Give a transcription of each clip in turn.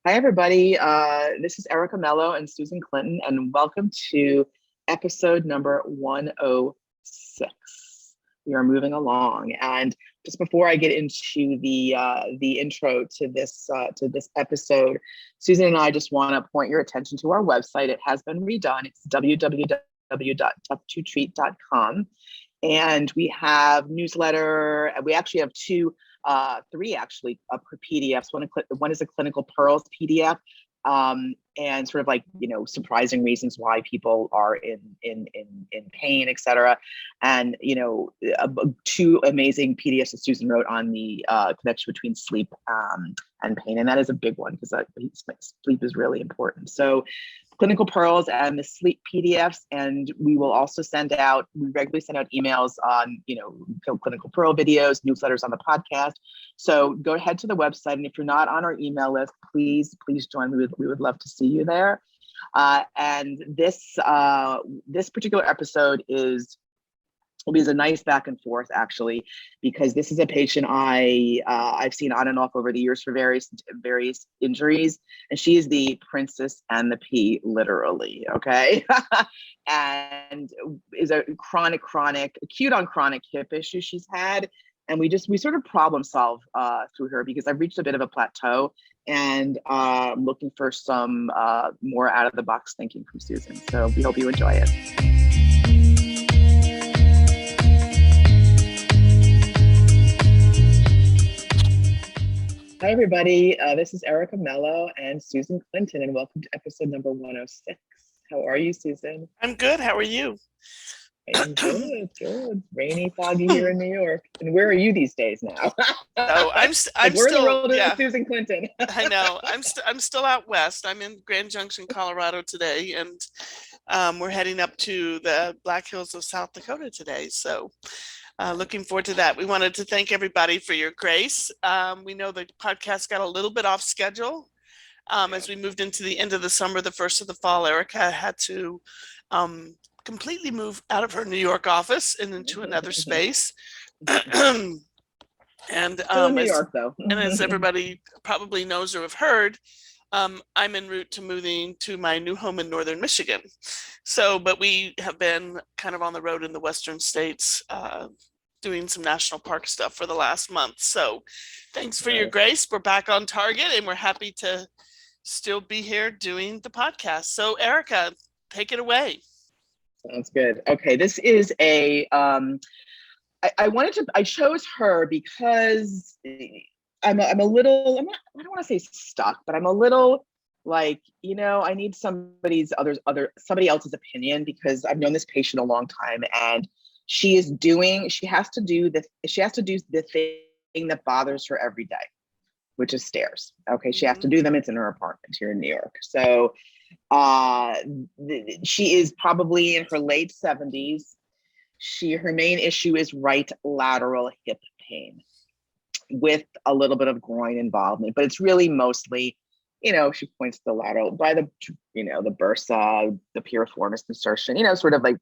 Hi, everybody. This is Erica Mello and Susan Clinton, and welcome to episode number 106. We are moving along, and just before I get into the intro to this episode, Susan and I just want to point your attention to our website. It has been redone. It's www.toughtotreat.com, and we have newsletter. We actually have three actually PDFs. One is a clinical pearls PDF, and sort of like surprising reasons why people are in pain, etc. And two amazing PDFs that Susan wrote on the connection between sleep and pain, and that is a big one because sleep is really important. So clinical pearls and the sleep PDFs, and we regularly send out emails on clinical pearl videos, newsletters on the podcast. So go ahead to the website, and if you're not on our email list, please join. We would love to see you there. And this particular episode will be a nice back and forth, actually, because this is a patient I've seen on and off over the years for various injuries, and she is the princess and the pea, literally. Okay, and is a chronic, acute on chronic hip issue she's had, and we sort of problem solve through her because I've reached a bit of a plateau, and I'm looking for some more out of the box thinking from Susan. So we hope you enjoy it. Hi, everybody. This is Erica Mello and Susan Clinton, and welcome to episode number 106. How are you, Susan? I'm good. How are you? I'm good. Rainy, foggy here in New York. And where are you these days now? Oh, I'm still. Where in the world is Susan Clinton? I know. I'm still out west. I'm in Grand Junction, Colorado today, and we're heading up to the Black Hills of South Dakota today. So. Looking forward to that. We wanted to thank everybody for your grace. We know the podcast got a little bit off schedule as we moved into the end of the summer, the first of the fall. Erica had to completely move out of her New York office and into another space. And in New York, though. And as everybody probably knows or have heard, I'm en route to moving to my new home in northern Michigan. But we have been kind of on the road in the western states doing some national park stuff for the last month. So thanks for your grace. We're back on target, and we're happy to still be here doing the podcast. So Erica, take it away. Sounds good. Okay, this is I chose her because I don't want to say stuck, but I'm a little like, I need somebody else's opinion, because I've known this patient a long time, and she has to do the thing that bothers her every day, which is stairs. Okay. She has to do them. It's in her apartment here in New York. So she is probably in her late 70s. Her main issue is right lateral hip pain with a little bit of groin involvement, but it's really mostly, she points to the lateral by the bursa, the piriformis insertion, sort of like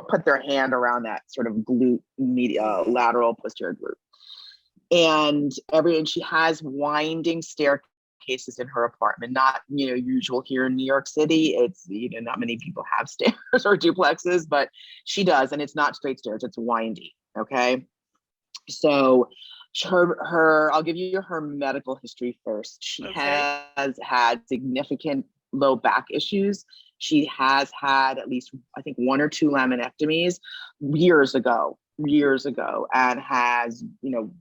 put their hand around that sort of glute, lateral posterior glute. And she has winding staircases in her apartment, not, usual here in New York City. It's, not many people have stairs or duplexes, but she does. And it's not straight stairs, it's windy. Okay. So I'll give you her medical history first. She has had significant low back issues. She has had at least, I think, 1 or 2 laminectomies years ago, and has,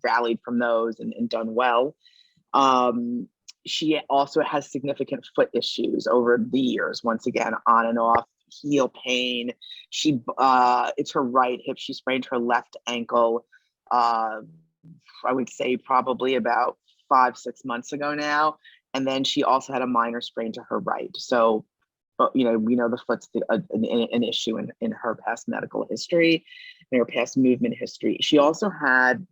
rallied from those and done well. She also has significant foot issues over the years, once again, on and off, heel pain. It's her right hip. She sprained her left ankle, I would say probably about 5-6 months ago now. And then she also had a minor sprain to her right. So, we know the foot's an issue in her past medical history, in her past movement history. She also had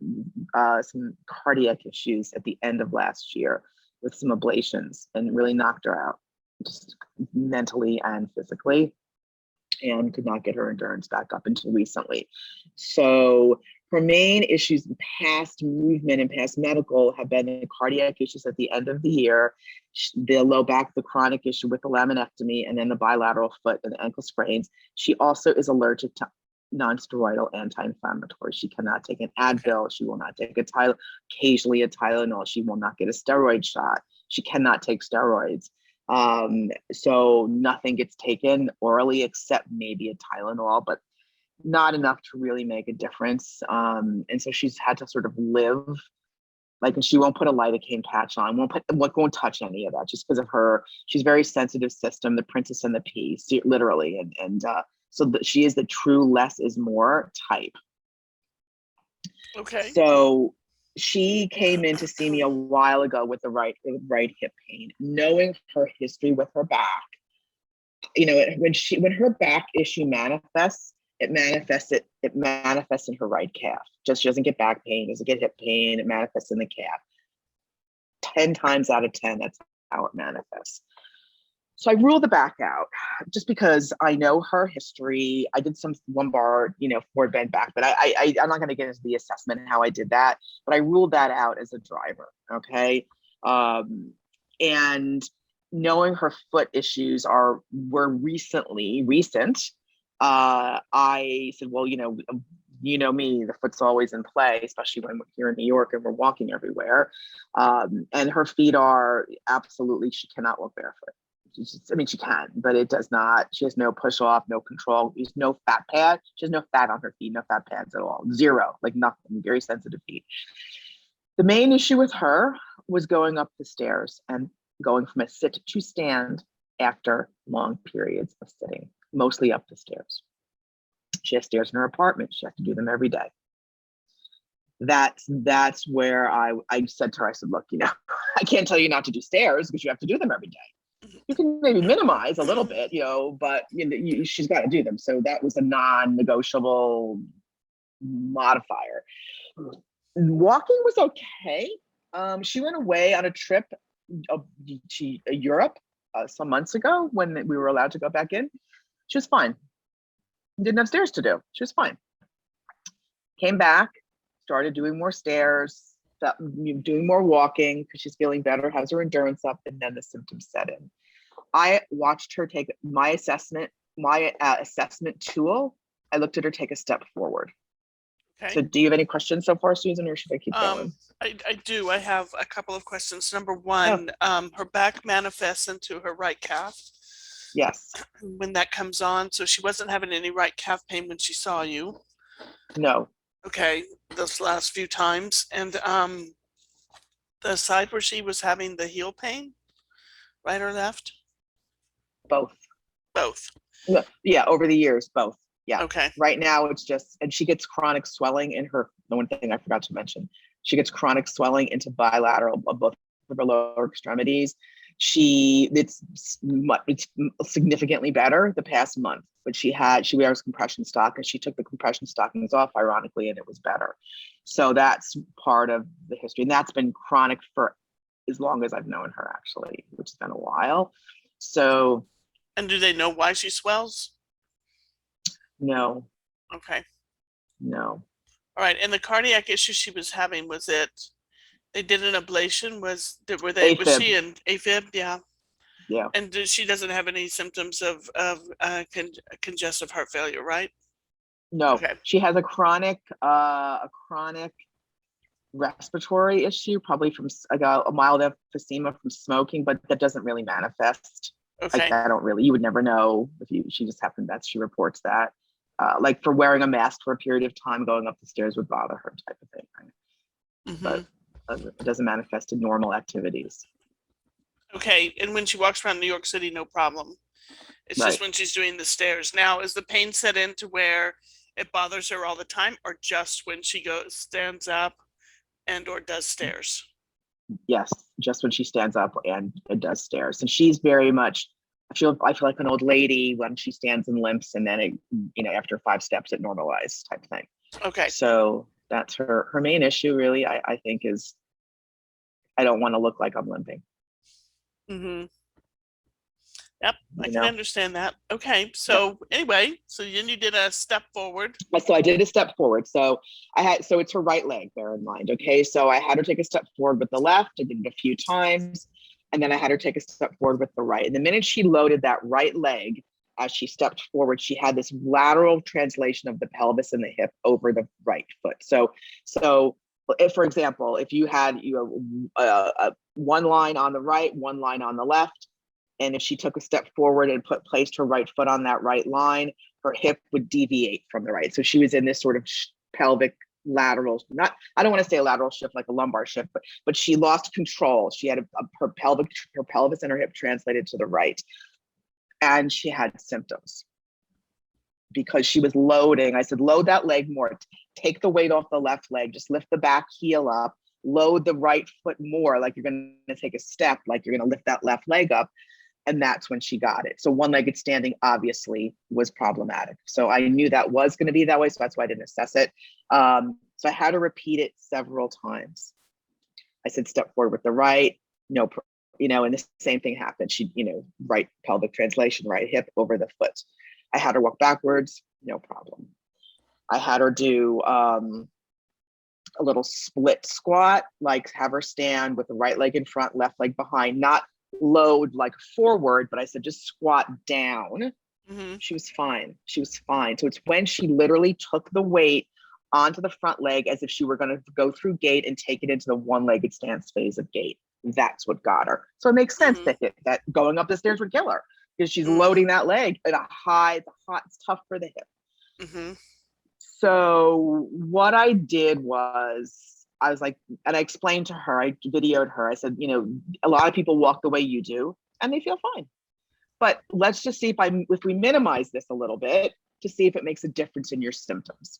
some cardiac issues at the end of last year with some ablations, and really knocked her out, just mentally and physically, and could not get her endurance back up until recently. So Her main issues in past movement and past medical have been the cardiac issues at the end of the year, the low back, the chronic issue with the laminectomy, and then the bilateral foot and the ankle sprains. She also is allergic to non-steroidal anti-inflammatory. She cannot take an Advil. She will not take a Tylenol, occasionally a Tylenol. She will not get a steroid shot. She cannot take steroids. So nothing gets taken orally except maybe a Tylenol, but not enough to really make a difference. And so she's had to sort of live like, and she won't put a lidocaine patch on, won't touch any of that just because of her. She's very sensitive system, the princess and the pea, literally. So she is the true less is more type. Okay. So she came in to see me a while ago with the right hip pain, knowing her history with her back. You know, when her back issue manifests, it manifests in her right calf. She doesn't get back pain, doesn't get hip pain, it manifests in the calf. 10 times out of 10, that's how it manifests. So I ruled the back out just because I know her history. I did some lumbar, forward bend back, but I'm not going to get into the assessment and how I did that, but I ruled that out as a driver. Okay. And knowing her foot issues were recent, I said, well, you know me, the foot's always in play, especially when we're here in New York and we're walking everywhere. And her feet are absolutely, she cannot walk barefoot. She can, but it does not. She has no push off, no control. There's no fat pad. She has no fat on her feet, no fat pads at all. Zero, like nothing, very sensitive feet. The main issue with her was going up the stairs and going from a sit to stand after long periods of sitting, mostly up the stairs. She has stairs in her apartment. She has to do them every day. That's where I said to her, I said, look, I can't tell you not to do stairs because you have to do them every day. You can maybe minimize a little bit, but she's got to do them. So that was a non-negotiable modifier. Walking was okay. She went away on a trip to Europe some months ago when we were allowed to go back in. She was fine. Didn't have stairs to do. She was fine. Came back, started doing more stairs, doing more walking because she's feeling better, has her endurance up, and then the symptoms set in. I watched her take my assessment tool. I looked at her take a step forward. Okay. So do you have any questions so far, Susan, or should I keep going? I do. I have a couple of questions. Number one, her back manifests into her right calf. Yes. When that comes on, so she wasn't having any right calf pain when she saw you. No. Okay, those last few times. And the side where she was having the heel pain, right or left? Both. Yeah, over the years, both. Yeah. Okay. Right now it's just, and she gets chronic swelling in her, the one thing I forgot to mention, she gets chronic swelling into bilateral of both of her lower extremities. It's significantly better the past month, but she wears compression stock and she took the compression stockings off, ironically, and it was better. So that's part of the history. And that's been chronic for as long as I've known her, actually, which has been a while. So. And do they know why she swells? No. Okay. No. All right. And the cardiac issue she was having, was it, they did an ablation? Was she in AFib? Yeah. Yeah. And she doesn't have any symptoms of congestive heart failure, right? No. Okay. She has a chronic respiratory issue, probably from a mild emphysema from smoking, but that doesn't really manifest. Okay. Like, you would never know she just happened that she reports that. Like for wearing a mask for a period of time, going up the stairs would bother her, type of thing. Right? Mm-hmm. But it doesn't manifest in normal activities. Okay. And when she walks around New York City, no problem. It's just when she's doing the stairs. Now, is the pain set in to where it bothers her all the time, or just when she stands up and or does stairs? Yes, just when she stands up and does stairs. And she's very much, I feel like an old lady when she stands and limps, and then after 5 steps it normalizes, type of thing. Okay. So that's her main issue, really, I think, is I don't want to look like I'm limping. Mm-hmm. Yep, I you can know? understand that. Okay, Yep. so anyway, so then you did a step forward. So I did a step forward. So it's her right leg, bear in mind. Okay. So I had her take a step forward with the left. I did it a few times. And then I had her take a step forward with the right. And the minute she loaded that right leg, as she stepped forward, she had this lateral translation of the pelvis and the hip over the right foot. So if, for example, if you had one line on the right, one line on the left, and if she took a step forward and placed her right foot on that right line, her hip would deviate from the right. So she was in this sort of pelvic lateral, not, I don't want to say a lateral shift like a lumbar shift, but she lost control. She had her pelvis and her hip translated to the right. And she had symptoms because she was loading. I said, load that leg more, take the weight off the left leg, just lift the back heel up, load the right foot more, like you're going to take a step, like you're going to lift that left leg up. And that's when she got it. So one-legged standing obviously was problematic. So I knew that was going to be that way. So that's why I didn't assess it. So I had to repeat it several times. I said, step forward with the right, no, and the same thing happened. She, right pelvic translation, right hip over the foot. I had her walk backwards, no problem. I had her do a little split squat, like have her stand with the right leg in front, left leg behind, not load like forward, but I said just squat down. Mm-hmm. She was fine. She was fine. So it's when she literally took the weight onto the front leg as if she were going to go through gait and take it into the one-legged stance phase of gait. That's what got her. So it makes sense Mm-hmm. that going up the stairs would kill her because she's Mm-hmm. loading that leg at a high, it's tough for the hip. Mm-hmm. So what I did was I was like, and I explained to her, I videoed her. I said, a lot of people walk the way you do and they feel fine. But let's just see if we minimize this a little bit to see if it makes a difference in your symptoms.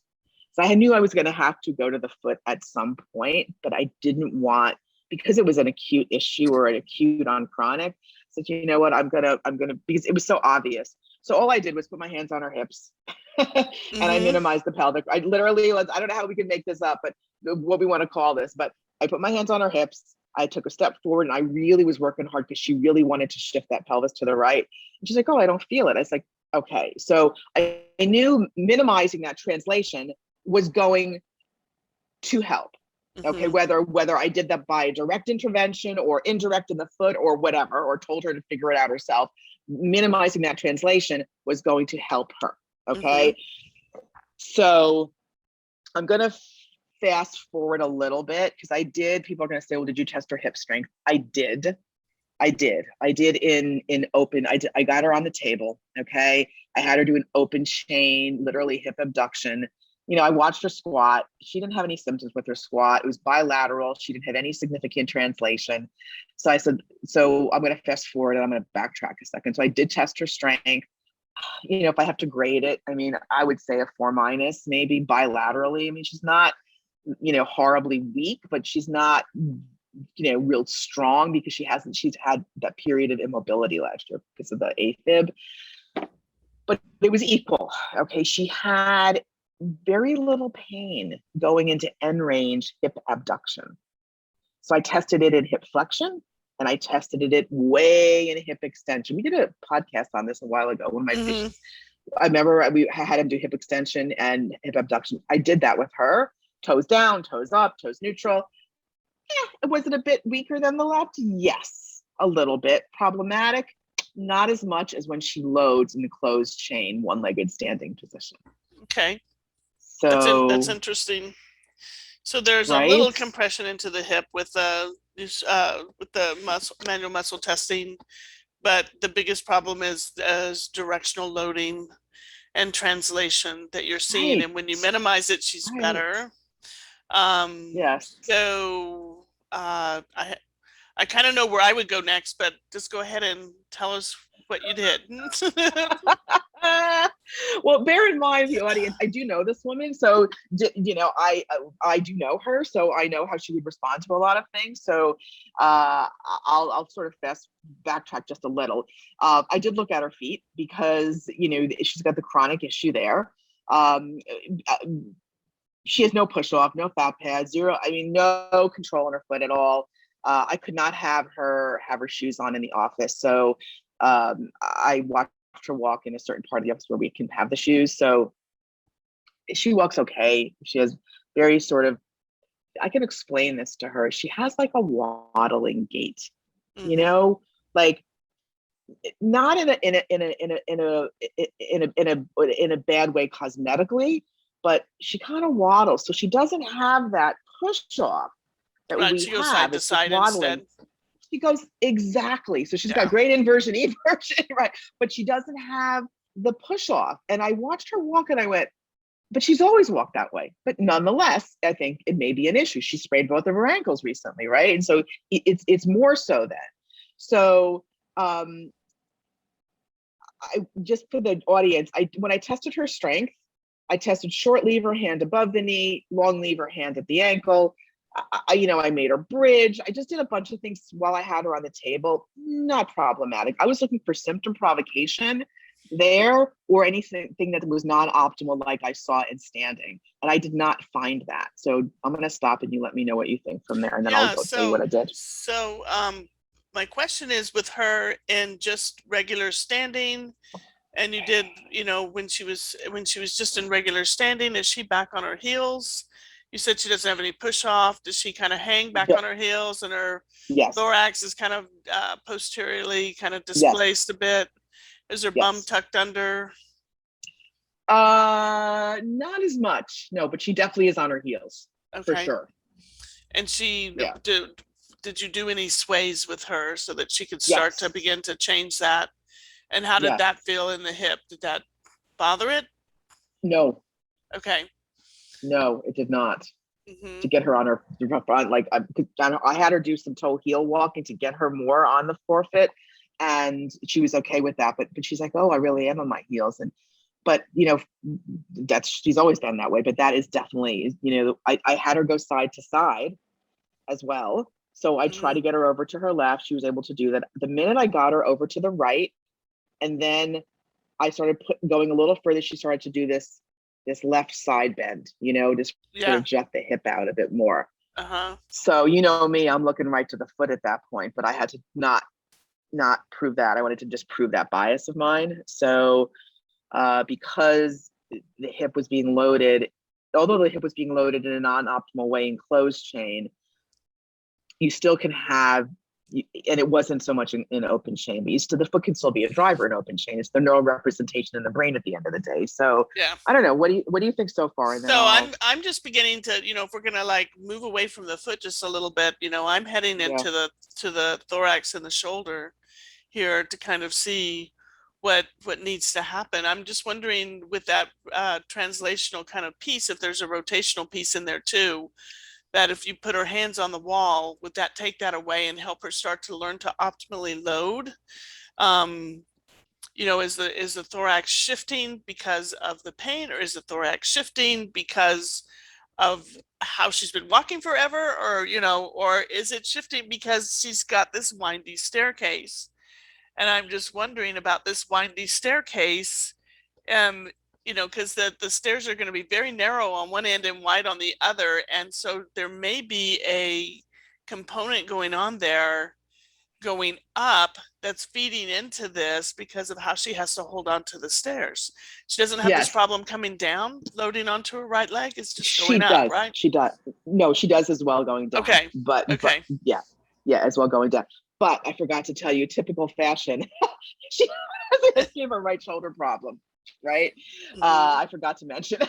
So I knew I was going to have to go to the foot at some point, but I didn't want, because it was an acute issue or an acute on chronic. So you know what, I'm gonna, because it was so obvious. So all I did was put my hands on her hips and I Mm-hmm. minimized the pelvic. I literally, I don't know how we can make this up, but what we want to call this, but I put my hands on her hips. I took a step forward and I really was working hard because she really wanted to shift that pelvis to the right. And she's like, oh, I don't feel it. I was like, okay. So I knew minimizing that translation was going to help. Okay, Mm-hmm. whether I did that by direct intervention or indirect in the foot or whatever, or told her to figure it out herself, minimizing that translation was going to help her. Mm-hmm. Okay. So I'm going to fast forward a little bit because people are going to say, well, did you test her hip strength? I did in open. I got her on the table. Okay. I had her do an open chain, literally hip abduction. I watched her squat. She didn't have any symptoms with her squat. It was bilateral. She didn't have any significant translation. So I said, so I'm going to fast forward and I'm going to backtrack a second. So I did test her strength. If I have to grade it, I would say a 4-, maybe bilaterally. She's not, horribly weak, but she's not, real strong because she's had that period of immobility last year because of the AFib, but it was equal. Okay. She had very little pain going into end range hip abduction. So I tested it in hip flexion and I tested it way in hip extension. We did a podcast on this a while ago. One of my Mm-hmm. patients, I remember we had him do hip extension and hip abduction. I did that with her, toes down, toes up, toes neutral. Yeah, was it a bit weaker than the left? Yes, a little bit. Problematic, not as much as when she loads in the closed chain, one-legged standing position. Okay. That's So, interesting. So there's a right? little compression into the hip with the manual muscle testing, but the biggest problem is directional loading and translation that you're seeing. Right. And when you minimize it, she's Right. better. Yes. So I kind of know where I would go next, but just go ahead and tell us what you did. Well, bear in mind, the audience, I do know this woman. So, I do know her. So I know how she would respond to a lot of things. So I'll sort of backtrack just a little. I did look at her feet because, she's got the chronic issue there. She has no push off, no fat pads, zero. No control on her foot at all. I could not have her shoes on in the office. So I watched her walk in a certain part of the office where we can have the shoes. So she walks okay. She has very sort of, I can explain this to her. She has like a waddling gait, you Mm-hmm. know, like not in a bad way cosmetically, but she kind of waddles. So she doesn't have that push off that Right. we She goes side have. to It's just side waddling. instead. She goes exactly. So she's got Yeah. great inversion, eversion, right? But she doesn't have the push off. And I watched her walk and I went, but she's always walked that way. But nonetheless, I think it may be an issue. She sprained both of her ankles recently, right? And so it's more so then. So I just for the audience, when I tested her strength, I tested short lever hand above the knee, long lever hand at the ankle. I made her bridge. I just did a bunch of things while I had her on the table. Not problematic. I was looking for symptom provocation there or anything that was non-optimal like I saw in standing. And I did not find that. So I'm going to stop and you let me know what you think from there. And then I'll Yeah. go tell you what I did. My question is with her in just regular standing, and you did, when she was just in regular standing, is she back on her heels? You said she doesn't have any push off. Does she kind of hang back Yeah. on her heels and her Yes. thorax is kind of posteriorly kind of Yes. displaced a bit? Is her bum Yes. tucked under? Not as much. No, but she definitely is on her heels for Okay. sure. And she Yeah. did you do any sways with her so that she could start to Yes. begin to change that? And how did Yes. that feel in the hip? Did that bother it? No. Okay. No, it did not. Mm-hmm. To get her on her front, like I had her do some toe heel walking to get her more on the forefoot, and she was okay with that. But she's like, oh, I really am on my heels, and but that's she's always done that way. But that is definitely I had her go side to side as well. So I tried Mm-hmm. to get her over to her left. She was able to do that. The minute I got her over to the right, and then I started going a little further, she started to do this left side bend, just sort Yeah. of jet the hip out a bit more. Uh-huh. So me, I'm looking right to the foot at that point, but I had to not prove that. I wanted to just prove that bias of mine. So because the hip was being loaded, although the hip was being loaded in a non-optimal way in closed chain, you still can have, and it wasn't so much in open chain, but the foot can still be a driver in open chain. It's the neural representation in the brain at the end of the day. So Yeah. I don't know. What do you think so far? And then So I'm just beginning to, if we're gonna like move away from the foot just a little bit, I'm heading yeah, into the thorax and the shoulder here to kind of see what needs to happen. I'm just wondering with that translational kind of piece, if there's a rotational piece in there too, that if you put her hands on the wall, would that take that away and help her start to learn to optimally load? Is the thorax shifting because of the pain, or is the thorax shifting because of how she's been walking forever, or is it shifting because she's got this windy staircase? And I'm just wondering about this windy staircase, and because the stairs are going to be very narrow on one end and wide on the other, and so there may be a component going on there going up that's feeding into this because of how she has to hold on to the stairs. She doesn't have this yes, problem coming down, loading onto her right leg. It's just she going up, does. right? She does. No, she does as well going down. Okay. But Okay. yeah, as well going down. But I forgot to tell you, typical fashion, she has a right shoulder problem, right? Mm-hmm. I forgot to mention,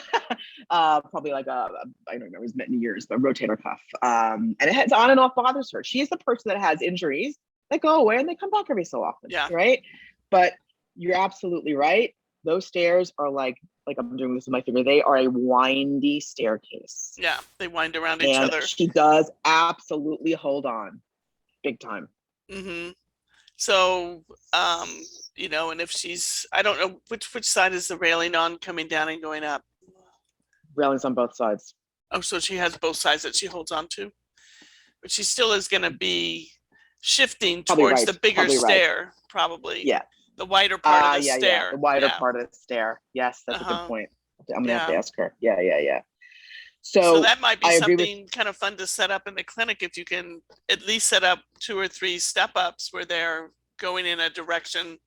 probably like I don't remember, it's many years, but rotator cuff. And it has on and off bothers her. She is the person that has injuries that go away and they come back every so often, Yeah. right? But you're absolutely right. Those stairs are like I'm doing this with my finger, they are a windy staircase. Yeah, they wind around each And other. she does absolutely hold on big time. Mm-hmm. So, and if she's, I don't know which side is the railing on, coming down and going up. Railings on both sides. Oh, so she has both sides that she holds on to, but she still is going to be shifting towards the bigger stair, probably. Yeah. The wider part of the stair. Yeah, the wider part of the stair. Yes, that's a good point. I'm gonna have to ask her. Yeah. So that might be something kind of fun to set up in the clinic if you can at least set up 2 or 3 step ups where they're going in a direction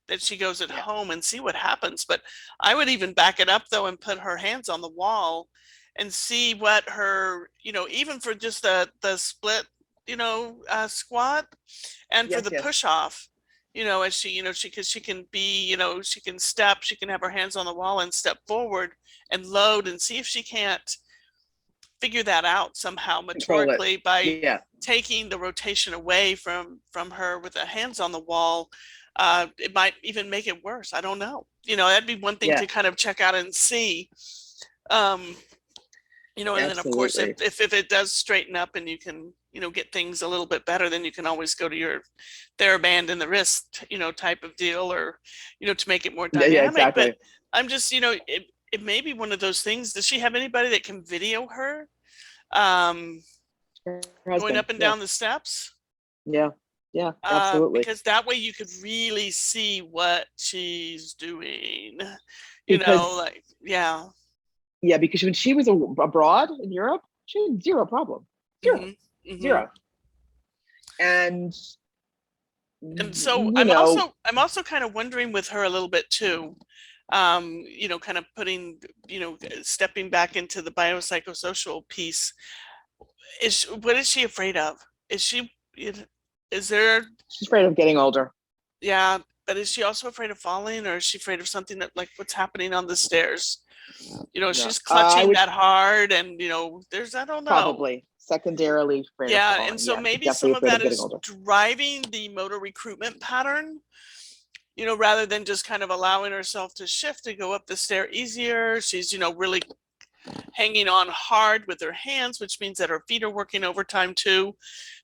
that she goes at Yeah. home and see what happens. But I would even back it up though and put her hands on the wall and see what her, even for just the split, squat, and for Yes, the yes. push off, as she, because she can be, she can step, she can have her hands on the wall and step forward and load, and see if she can't figure that out somehow Control it. motorically by Yeah. taking the rotation away from her with the hands on the wall. It might even make it worse. I don't know. That'd be one thing Yeah. to kind of check out and see. Um, and then of course, Absolutely. if it does straighten up and you can, get things a little bit better, then you can always go to your TheraBand in the wrist, type of deal, or, to make it more Yeah, yeah, dynamic. But exactly. I'm just, it may be one of those things. Does she have anybody that can video her Her going husband. up and Yeah. down the steps? Yeah. Yeah. Absolutely. Because that way you could really see what she's doing, Because like, yeah. yeah, because when she was abroad in Europe, she had zero problem. Zero. hmm hmm Zero. And And so you know, I'm also kind of wondering with her a little bit too, kind of putting, stepping back into the biopsychosocial piece. What is she afraid of? Is she, is there, she's afraid of getting older. yeah, but is she also afraid of falling, or is she afraid of something that, like what's happening on the stairs? Yeah. She's I clutching would that hard, and there's, I don't know. probably secondarily afraid of Yeah, and falling. so Yeah, she's maybe definitely some of afraid that of getting is older. driving the motor recruitment pattern, rather than just kind of allowing herself to shift and go up the stair easier. She's, really hanging on hard with her hands, which means that her feet are working overtime too.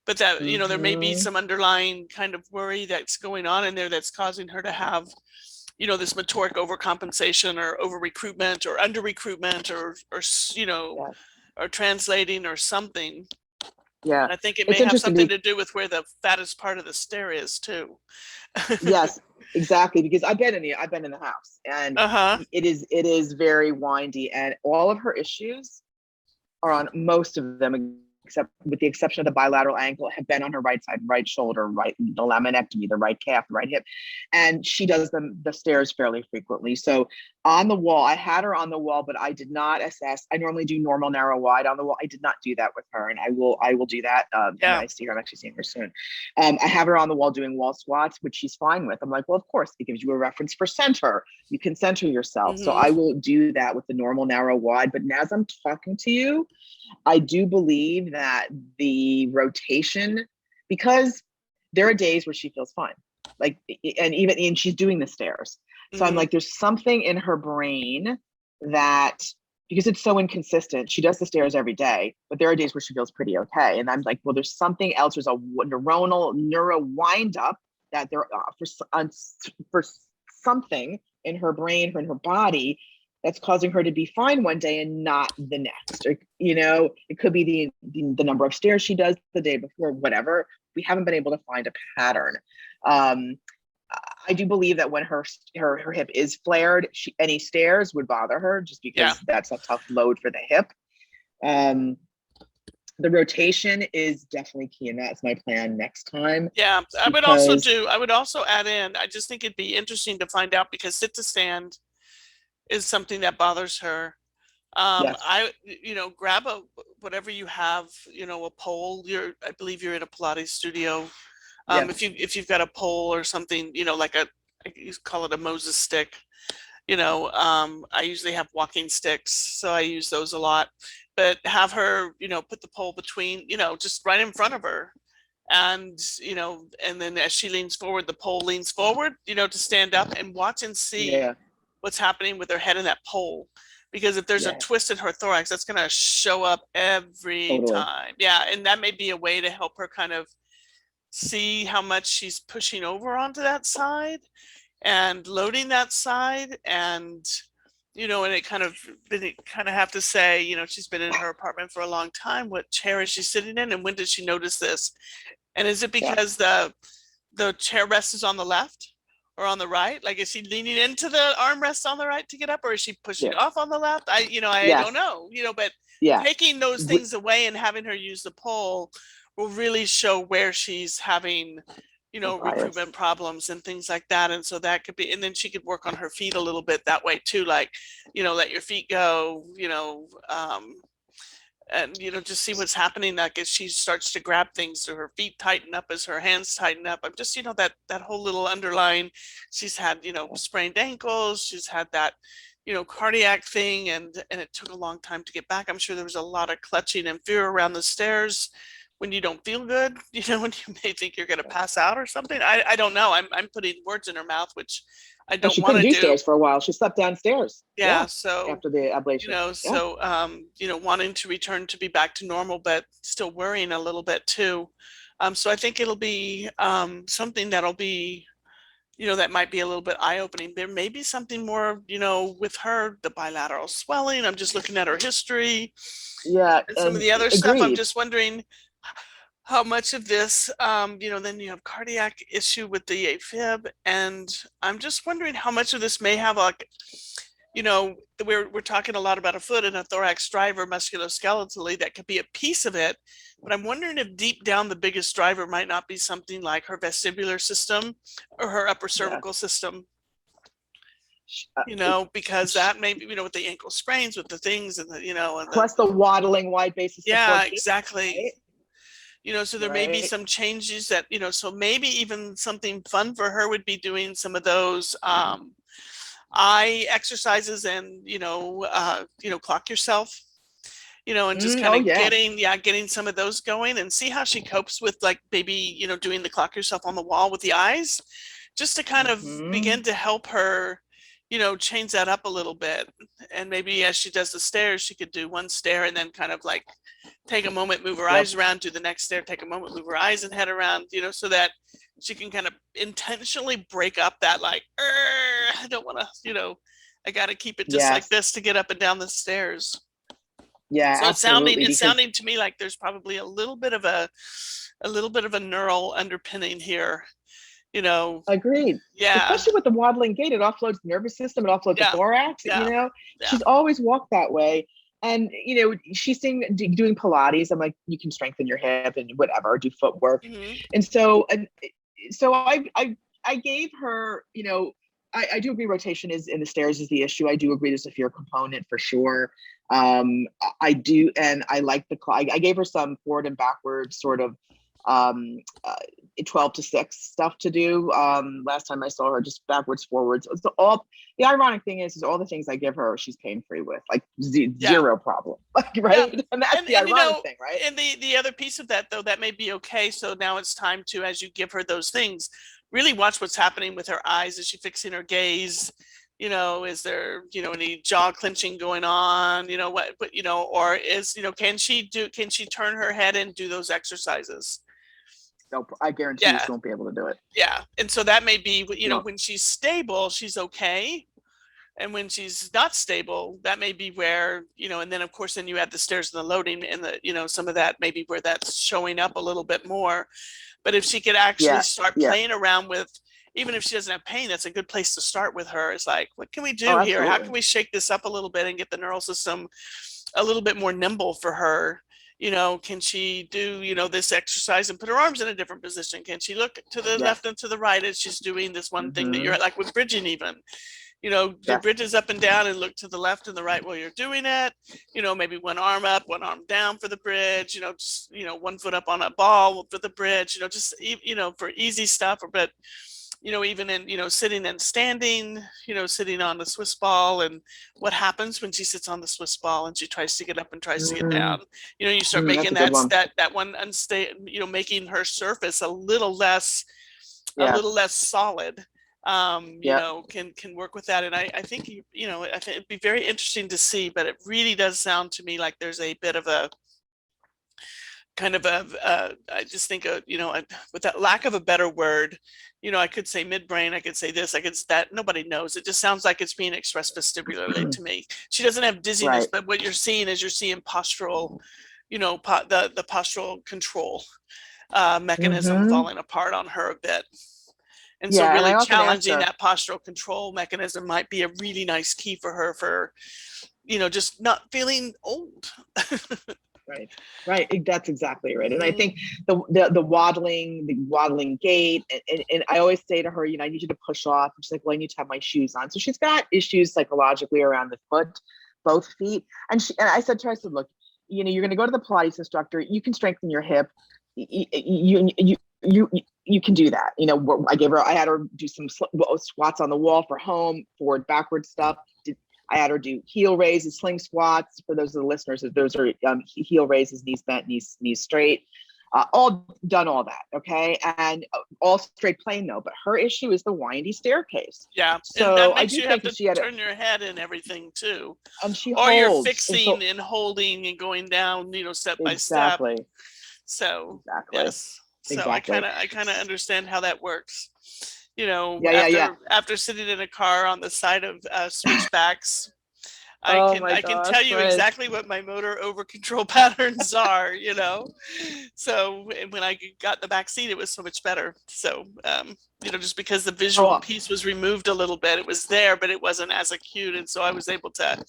But that, there may be some underlying kind of worry that's going on in there that's causing her to have, this motoric overcompensation or over recruitment or under recruitment, or Yeah. or translating or something. Yeah. And I think it It's may have interesting. something to do with where the fattest part of the stair is too. Yes, exactly. Because I've been in the house, and Uh-huh. it is very windy, and all of her issues are on, most of them, except with the exception of the bilateral ankle, have been on her right side, right shoulder, right, the laminectomy, the right calf, the right hip. And she does the stairs fairly frequently. So on the wall, I had her on the wall, but I did not assess. I normally do normal, narrow, wide on the wall. I did not do that with her. And I will do that when Yeah. I see her. I'm actually seeing her soon. I have her on the wall doing wall squats, which she's fine with. I'm like, well, of course, it gives you a reference for center. You can center yourself. So I will do that with the normal, narrow, wide. But as I'm talking to you, I do believe that the rotation, because there are days where she feels fine, like, and she's doing the stairs. So I'm like, there's something in her brain that, because it's so inconsistent, she does the stairs every day, but there are days where she feels pretty okay. And I'm like, well, there's something else. There's a neuro wind up that there for something in her brain, in her body, that's causing her to be fine one day and not the next. Or, it could be the number of stairs she does the day before, whatever. We haven't been able to find a pattern. I do believe that when her hip is flared, any stairs would bother her, just because that's a tough load for the hip. The rotation is definitely key, and that's my plan next time. Yeah, I would also add in, I just think it'd be interesting to find out, because sit to stand is something that bothers her. Yes. I, grab whatever you have, a pole. I believe you're in a Pilates studio. Yes. If you've got a pole or something, like you call it a Moses stick. I usually have walking sticks, so I use those a lot. But have her, put the pole between, just right in front of her. And, and then as she leans forward, the pole leans forward, to stand up, and watch and see what's happening with her head in that pole. Because if there's a twist in her thorax, that's going to show up every time. Yeah. And that may be a way to help her kind of see how much she's pushing over onto that side and loading that side. And, and it kind of have to say, she's been in her apartment for a long time. What chair is she sitting in? And when did she notice this? And is it because the chair rest is on the left or on the right? Like, is she leaning into the armrest on the right to get up, or is she pushing off on the left? I don't know, but taking those things away and having her use the pole will really show where she's having, recruitment problems and things like that. And so that could be, and then she could work on her feet a little bit that way too, like, let your feet go, and just see what's happening, like as she starts to grab things, so her feet tighten up as her hands tighten up. I'm just that whole little underlying, she's had sprained ankles, she's had that cardiac thing, and it took a long time to get back. I'm sure there was a lot of clutching and fear around the stairs when you don't feel good, when you may think you're going to pass out or something. I don't know, I'm putting words in her mouth, which I And don't she want couldn't to do do. stairs for a while. She slept downstairs. Yeah, so after the ablation. so wanting to return to be back to normal, but still worrying a little bit too. So I think it'll be something that'll be, that might be a little bit eye-opening. There may be something more, with her, the bilateral swelling. I'm just looking at her history. Yeah, And some of the other stuff. I'm just wondering how much of this, then you have cardiac issue with the AFib, and I'm just wondering how much of this may have like, we're talking a lot about a foot and a thorax driver musculoskeletally. That could be a piece of it, but I'm wondering if deep down the biggest driver might not be something like her vestibular system or her upper cervical system. Because that may be, with the ankle sprains, with the things, and and plus the waddling wide basis. Yeah, exactly. Right? So there may be some changes that, so maybe even something fun for her would be doing some of those eye exercises, and clock yourself, and just kind of getting some of those going, and see how she copes with, like, maybe doing the clock yourself on the wall with the eyes, just to kind of begin to help her change that up a little bit. And maybe as she does the stairs, she could do one stair and then kind of like take a moment, move her eyes around, do the next stair, take a moment, move her eyes and head around, so that she can kind of intentionally break up that, like, I don't want to, I got to keep it just like this to get up and down the stairs. Yeah, so absolutely, it's sounding to me like there's probably a little bit of a neural underpinning here. Agreed. Yeah, especially with the waddling gait, it offloads the nervous system, it offloads the thorax. She's always walked that way. And she's doing Pilates. I'm like, you can strengthen your hip and whatever, do footwork. And so I gave her, I do agree rotation is in the stairs is the issue. I do agree there's a fear component for sure. I do, and I like I gave her some forward and backwards sort of 12 to 6 stuff to do. Last time I saw her, just backwards, forwards. So the ironic thing is all the things I give her, she's pain free with, like zero problem. Like, right. Yeah. And that's the ironic thing, right? And the other piece of that, though, that may be okay. So now it's time to, as you give her those things, really watch what's happening with her eyes. Is she fixing her gaze? Is there, any jaw clenching going on? Or is, can she turn her head and do those exercises? No, I guarantee you she won't be able to do it. Yeah. And so that may be, when she's stable, she's okay. And when she's not stable, that may be where, and then of course, then you add the stairs and the loading and the, some of that maybe where that's showing up a little bit more. But if she could actually start playing around with, even if she doesn't have pain, that's a good place to start with her. It's like, what can we do here? How can we shake this up a little bit and get the neural system a little bit more nimble for her? Can she do, this exercise and put her arms in a different position? Can she look to the left and to the right as she's doing this one thing that you're like with bridging even? Do bridges up and down and look to the left and the right while you're doing it. Maybe one arm up, one arm down for the bridge, just, 1 foot up on a ball for the bridge, just, for easy stuff. But, even in, sitting and standing, sitting on the Swiss ball, and what happens when she sits on the Swiss ball and she tries to get up and tries to get down, you start making that one unstable, making her surface a little less solid. Can work with that. And I think, I think it'd be very interesting to see, but it really does sound to me like there's a bit of a kind of I just think, with that lack of a better word, I could say midbrain, I could say this, I could that, nobody knows. It just sounds like it's being expressed vestibularly to me. She doesn't have dizziness, but what you're seeing is postural, the postural control mechanism falling apart on her a bit. And so really challenging that postural control mechanism might be a really nice key for her for, just not feeling old. Right. That's exactly right. And I Mhm. think the waddling gait, and I always say to her, I need you to push off. And she's like, well, I need to have my shoes on. So she's got issues psychologically around the foot, both feet. And I said to her, I said, look, you're going to go to the Pilates instructor. You can strengthen your hip. You can do that. I had her do some squats on the wall for home, forward, backward stuff. I had her do heel raises, sling squats. For those of the listeners, those are heel raises, knees bent, knees straight. All done all that, okay? And all straight plane though. But her issue is the windy staircase. Yeah, and that So I makes do you have think to if she had turn your head and everything too. and she Or you're holds, and fixing so and holding and going down, step by step. exactly, So exactly, yes. So I exactly. kind of understand how that works. Yeah. After sitting in a car on the side of switchbacks, Oh my I can tell gosh, you right. exactly what my motor over control patterns are. So when I got in the back seat, it was so much better. So just because the visual Oh, piece was removed a little bit, it was there, but it wasn't as acute, and so I was able to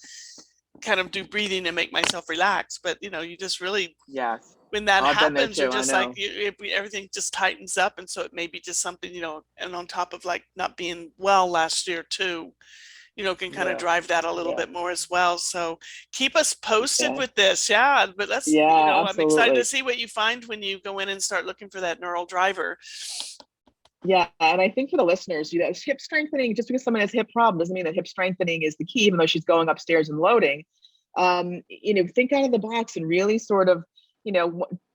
kind of do breathing and make myself relax. But you just really, yes. when that I've been there happens, you're too. I just like know. everything just tightens up, and so it may be just something, and on top of like not being well last year too, can kind of Yeah. drive that a little Yeah. bit more as well. So keep us posted Yeah. with this. Yeah, but Yeah, I'm excited to absolutely. see what you find when you go in and start looking for that neural driver. Yeah, and I think for the listeners, hip strengthening, just because someone has hip problem doesn't mean that hip strengthening is the key, even though she's going upstairs and loading. Think out of the box and really sort of,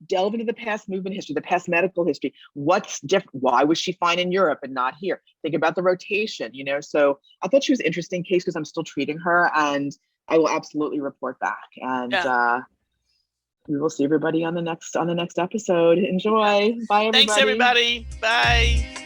delve into the past movement history, the past medical history. What's different? Why was she fine in Europe and not here? Think about the rotation, So I thought she was an interesting case because I'm still treating her, and I will absolutely report back. And Yeah. we will see everybody on the next episode. Enjoy. Bye, Thanks, everybody. everybody. Bye.